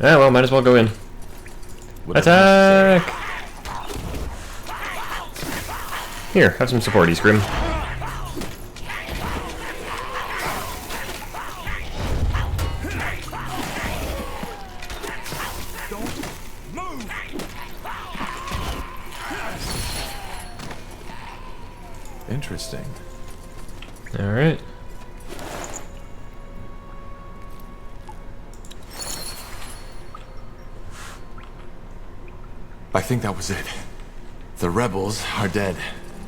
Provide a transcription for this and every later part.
Ah, well, might as well go in. Attack! Here, have some supporties, Grim. Interesting. Alright. I think that was it. The rebels are dead.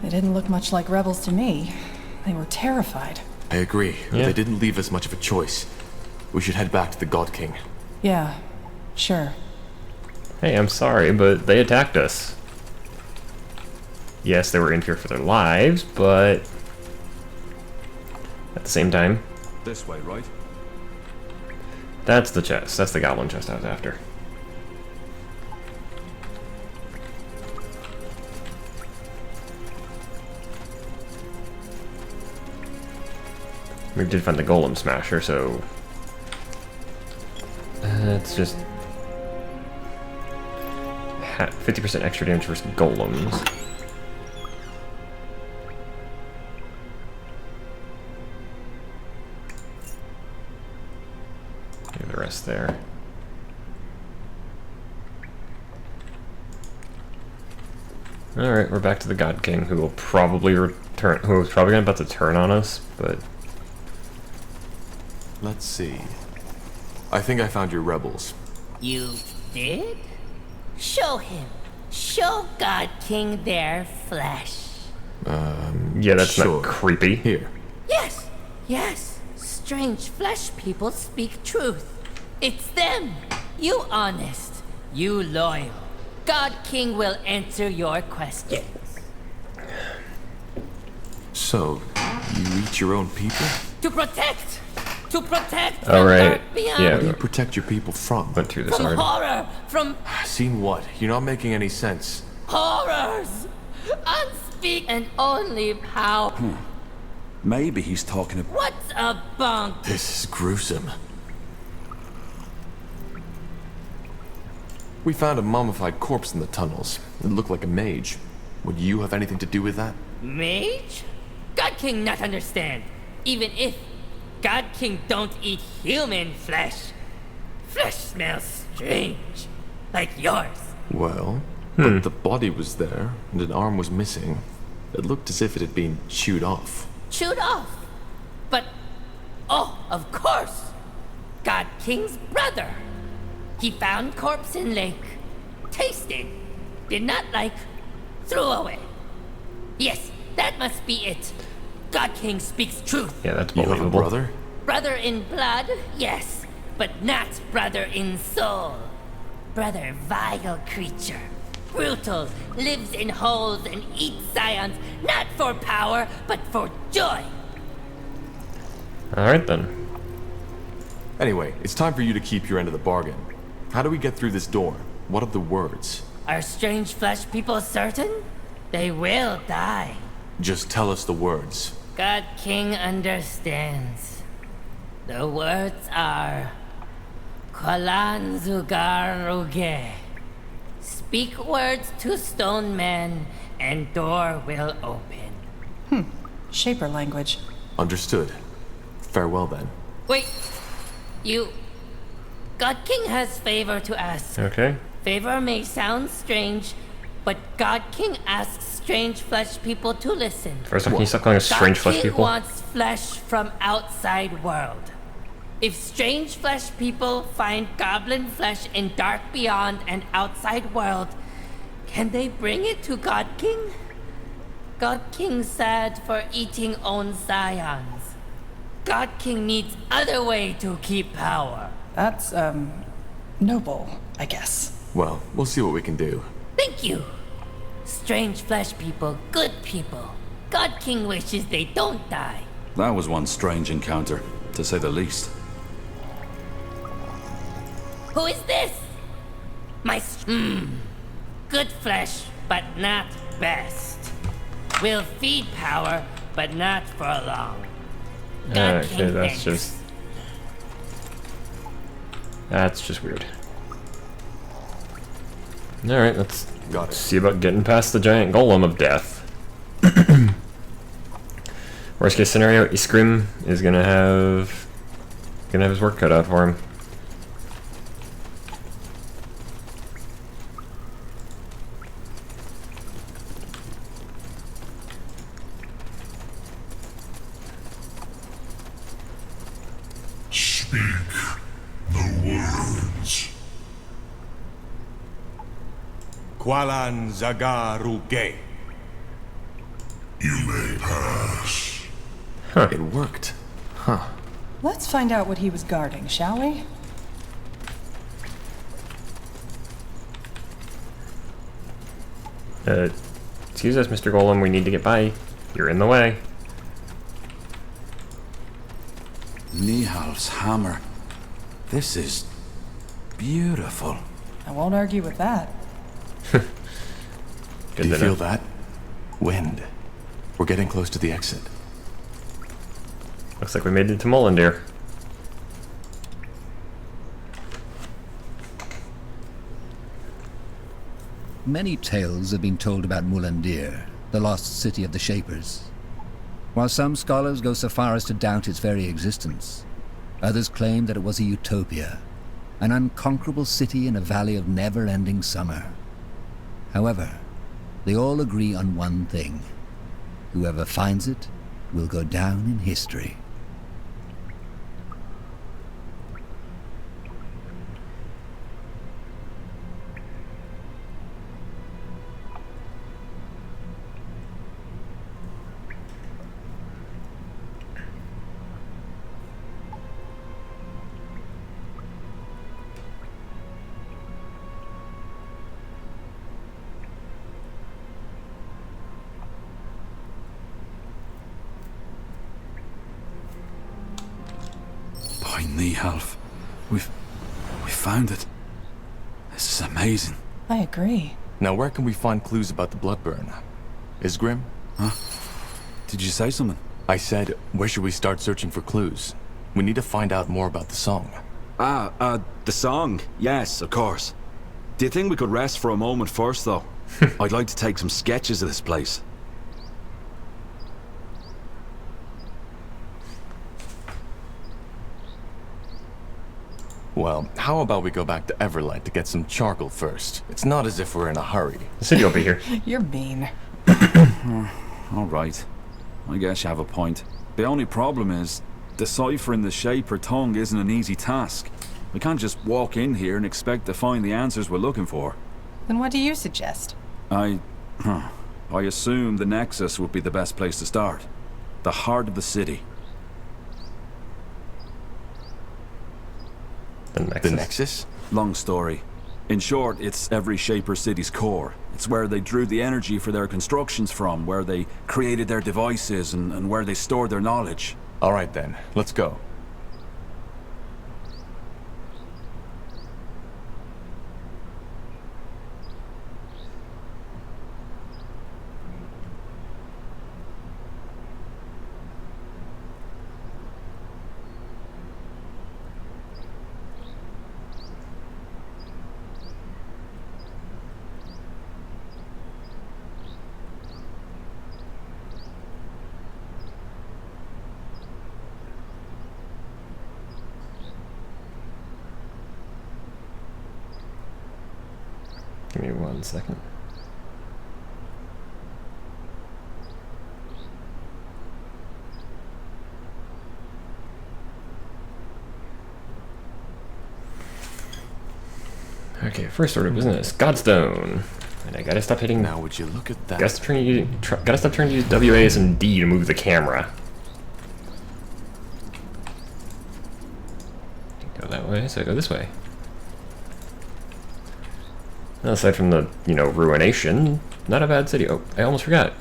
They didn't look much like rebels to me. They were terrified. I agree, but Yeah. they didn't leave us much of a choice. We should head back to the God King. Yeah, sure. Hey, I'm sorry, but they attacked us. Yes, they were in here for their lives, but at the same time, This way, right? that's the chest. That's the goblin chest I was after. We did find the golem smasher, so it's just 50% extra damage versus golems. Leave the rest there. Alright, we're back to the God King, who will probably return, who's probably about to turn on us, but Let's see. I think I found your rebels. You did? Show him. Show God King their flesh. yeah, that's Sure. not creepy. Here. Yes, yes. Strange flesh people speak truth. It's them. You honest. You loyal. God King will answer your questions. So, you eat your own people? To protect! To protect All from right. dark beyond! Yeah. How do you protect your people from? Went through this From already. horror! From Seen what? You're not making any sense. horrors! Unspeak and only power. Maybe he's talking about... What's a bunk? This is gruesome. We found a mummified corpse in the tunnels. It looked like a mage. Would you have anything to do with that? Mage? God King not understand. Even if God King don't eat human flesh. Flesh smells strange. Like yours. Well, but the body was there, and an arm was missing. It looked as if it had been chewed off. Chewed off. But, oh, of course. God King's brother. He found corpse in lake. Tasted. Did not like. Threw away. Yes, that must be it. God King speaks truth. Yeah, that's You have a believable. brother? Brother in blood, yes, but not brother in soul. Brother, vile creature. Brutal, lives in holes and eats scions, not for power, but for joy. Alright then. Anyway, it's time for you to keep your end of the bargain. How do we get through this door? What are the words? Are strange flesh people certain? They will die. Just tell us the words. God King understands. The words are Kolan Zugar Ruge. Speak words to stone men, and door will open. Shaper language. Understood. Farewell then. Wait, you. God King has favor to ask. Okay. Favor may sound strange, but God King asks strange flesh people to listen. First off, can you stop calling us strange God flesh King people? wants flesh from outside world. If strange flesh people find goblin flesh in dark beyond and outside world, can they bring it to God King? God King sad for eating own scions. God King needs other way to keep power. That's, noble, I guess. Well, we'll see what we can do. Thank you. Strange flesh people, good people. God King wishes they don't die. That was one strange encounter, to say the least. Who is this? Good flesh, but not best. Will feed power, but not for long. God Okay, King that's thinks. just... That's just weird. Alright, let's Got it. see about getting past the giant golem of death. Worst case scenario, Iskrim is gonna have his work cut out for him. Speak the words. Qualan Zagaruge. You may pass. It worked. Huh. Let's find out what he was guarding, shall we? Excuse us, Mr. Golem, we need to get by. You're in the way. Nihal's hammer. This is beautiful. I won't argue with that. Good Do you to feel know. that? Wind. We're getting close to the exit. Looks like we made it to Mulandir. Many tales have been told about Mulandir, the lost city of the Shapers. While some scholars go so far as to doubt its very existence, others claim that it was a utopia, an unconquerable city in a valley of never-ending summer. However, they all agree on one thing. Whoever finds it will go down in history. By Nihalf. We found it. This is amazing. I agree. Now, where can we find clues about the Bloodburn? Isgrim? Did you say something? I said, where should we start searching for clues? We need to find out more about the song. The song. Yes, of course. Do you think we could rest for a moment first, though? I'd like to take some sketches of this place. Well, how about we go back to Everlight to get some charcoal first? It's not as if we're in a hurry. The city will be here. You're mean. All right. I guess you have a point. The only problem is, deciphering the Shaper tongue isn't an easy task. We can't just walk in here and expect to find the answers we're looking for. Then what do you suggest? I assume the Nexus would be the best place to start. The heart of the city. The Nexus? Long story. In short, it's every Shaper city's core. It's where they drew the energy for their constructions from, where they created their devices, and where they stored their knowledge. Alright then, let's go. Give me 1 second. Okay, first order of business. Godstone. And I gotta stop hitting. Now, would you look at that? Gotta stop trying to use W, A, S, and D to move the camera. Go that way, so I go this way. Now, aside from the, ruination, not a bad city. Oh, I almost forgot.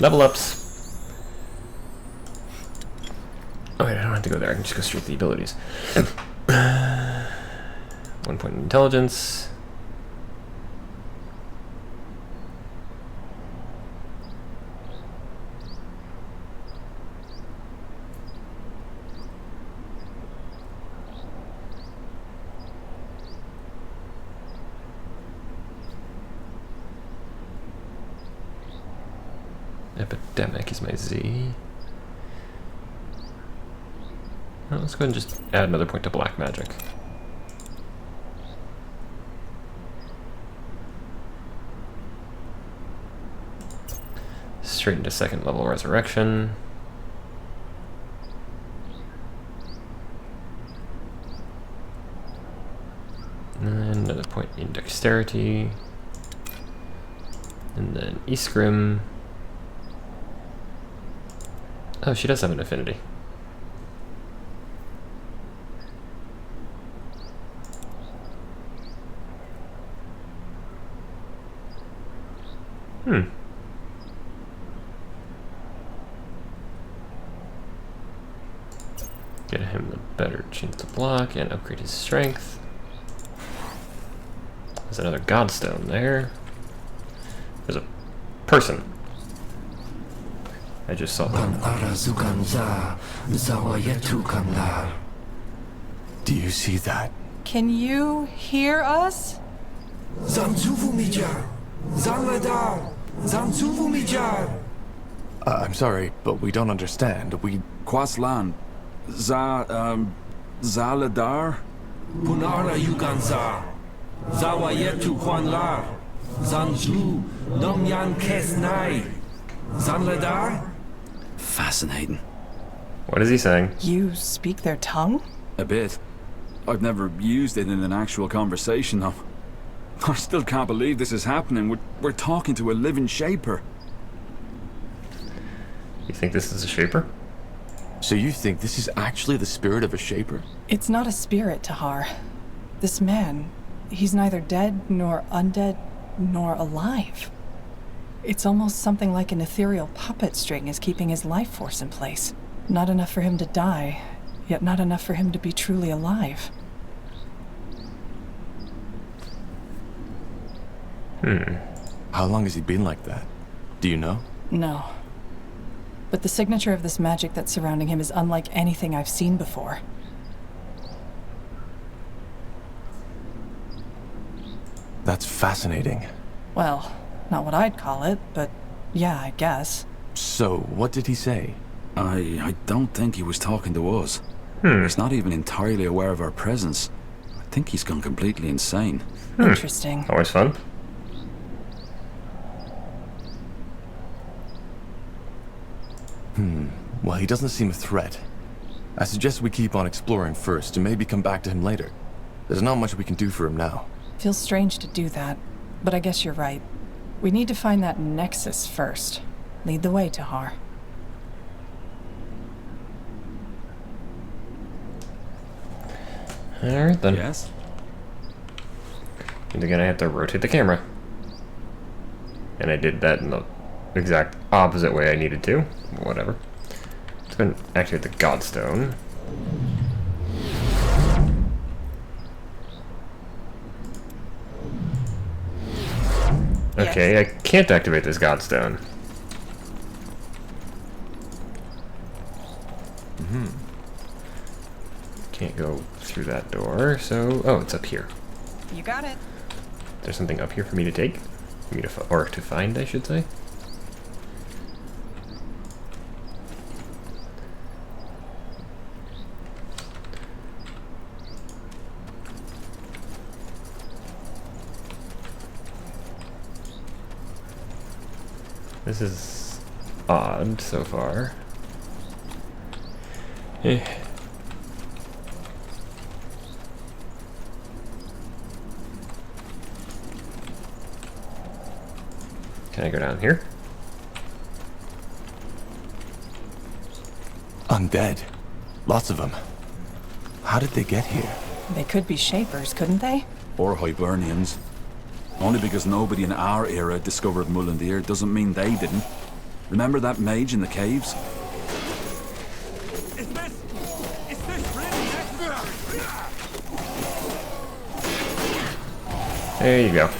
Level ups. Oh, wait, I don't have to go there. I can just go straight to the abilities. 1 point in intelligence. Epidemic is my Z. Well, let's go ahead and just add another point to black magic. Straight into second level resurrection. And another point in dexterity. And then Iskrim. Oh, she does have an affinity. Get him the better chance to block and upgrade his strength. There's another godstone there. There's a person. I just saw them. Do you see that? Can you hear us? I'm sorry, but we don't understand. We... Quaslan. Zaladar? Punara Yuganza. Zawayetu Kwanlar. Zanju. Nomyan Kesnai. Zanladar? Fascinating. What is he saying? You speak their tongue? A bit. I've never used it in an actual conversation, though. I still can't believe this is happening. We're talking to a living shaper. You think this is a shaper? So you think this is actually the spirit of a shaper? It's not a spirit, Tahar. This man, he's neither dead, nor undead, nor alive. It's almost something like an ethereal puppet string is keeping his life force in place. Not enough for him to die, yet not enough for him to be truly alive. How long has he been like that? Do you know? No. But the signature of this magic that's surrounding him is unlike anything I've seen before. That's fascinating. Well, not what I'd call it, but yeah, I guess. So, what did he say? I don't think he was talking to us. He's not even entirely aware of our presence. I think he's gone completely insane. Interesting. Always fun. Well, he doesn't seem a threat. I suggest we keep on exploring first and maybe come back to him later. There's not much we can do for him now. Feels strange to do that, but I guess you're right. We need to find that nexus first. Lead the way, Tahar. Alright then. Yes? And again, I have to rotate the camera. And I did that in the exact opposite way I needed to. Whatever. Let's go ahead and activate the Godstone. Okay, I can't activate this Godstone. Can't go through that door, so... Oh, it's up here. You got it. There's something up here for me to take? For me to or to find, I should say. This is odd so far. Eh. Can I go down here? Undead. Lots of them. How did they get here? They could be shapers, couldn't they? Or Hibernians. Only because nobody in our era discovered Mulandir doesn't mean they didn't. Remember that mage in the caves? There you go.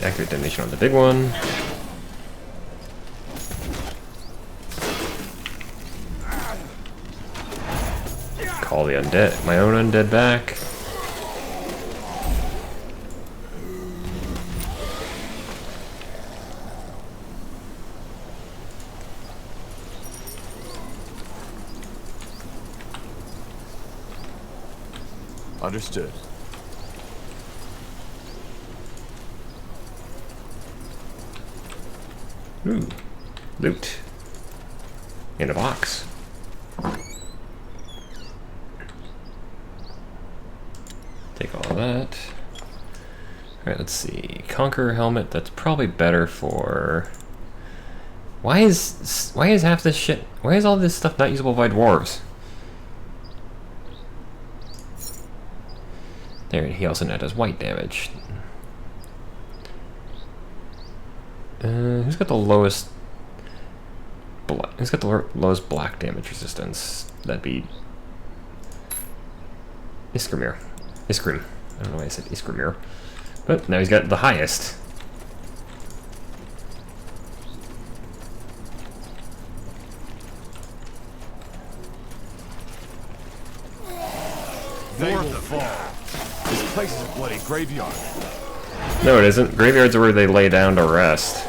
Activate detonation on the big one. Call the undead, my own undead back. Understood. Ooh, loot. In a box. Take all of that. Alright, let's see. Conqueror helmet, that's probably better for... Why is half this shit... Why is all this stuff not usable by dwarves? There, he also now does white damage. Who's got the lowest... Who's got the lowest black damage resistance? That'd be... Iskrimir. Iskrim. I don't know why I said Iskrimir. But now he's got the highest. They will fall. This place is a bloody graveyard. No, it isn't. Graveyards are where they lay down to rest.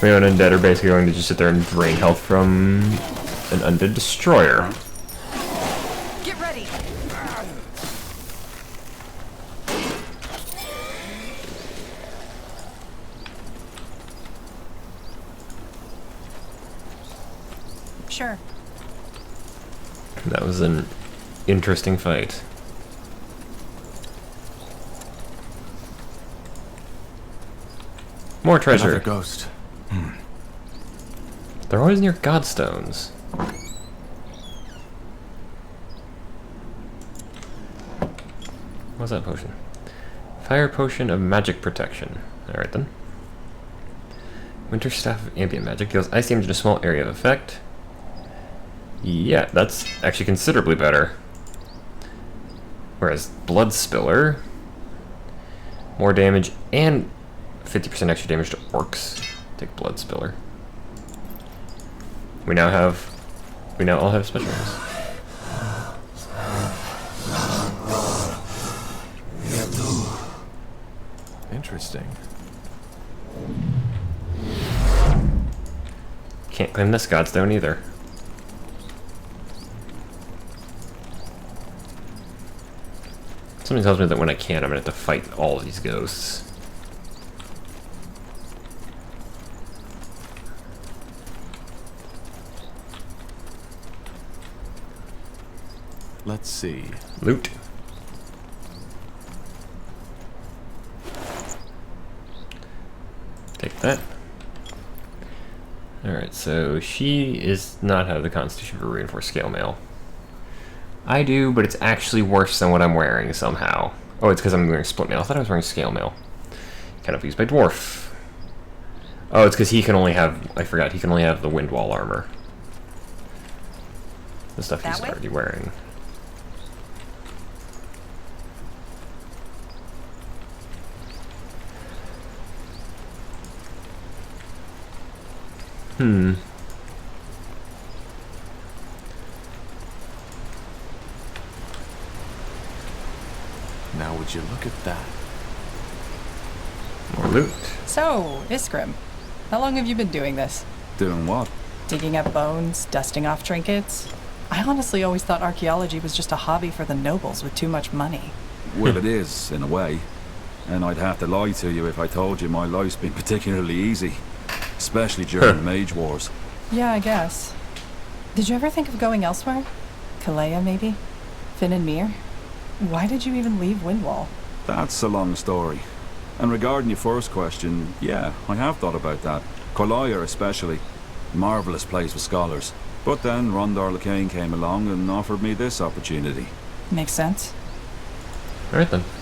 We and undead are basically going to just sit there and drain health from an undead destroyer. Get ready. Sure. That was an interesting fight. More treasure. Another ghost. They're always near godstones. What's that potion? Fire potion of magic protection. Alright then. Winter staff of ambient magic deals ice damage in a small area of effect. Yeah, that's actually considerably better. Whereas blood spiller, more damage and 50% extra damage to orcs. Take blood spiller. We now all have special ones. Interesting. Can't claim this godstone either. Something tells me that when I can, I'm gonna have to fight all these ghosts. Let's see. Loot. Take that. Alright, so she is not have the constitution for reinforced scale mail. I do, but it's actually worse than what I'm wearing somehow. Oh, it's because I'm wearing split mail. I thought I was wearing scale mail. Kind of used by dwarf. Oh, it's because he can only have... I forgot, he can only have the wind wall armor. The stuff he's already wearing. Now would you look at that? More loot. So, Iskrim, how long have you been doing this? Doing what? Digging up bones, dusting off trinkets? I honestly always thought archaeology was just a hobby for the nobles with too much money. Well, it is, in a way. And I'd have to lie to you if I told you my life's been particularly easy. Especially during the Mage Wars. Yeah, I guess. Did you ever think of going elsewhere? Kalea, maybe? Finn and Mir? Why did you even leave Windwall? That's a long story. And regarding your first question, yeah, I have thought about that. Kalaya especially. Marvellous place for scholars. But then Rondar Lacane came along and offered me this opportunity. Makes sense. Alright then.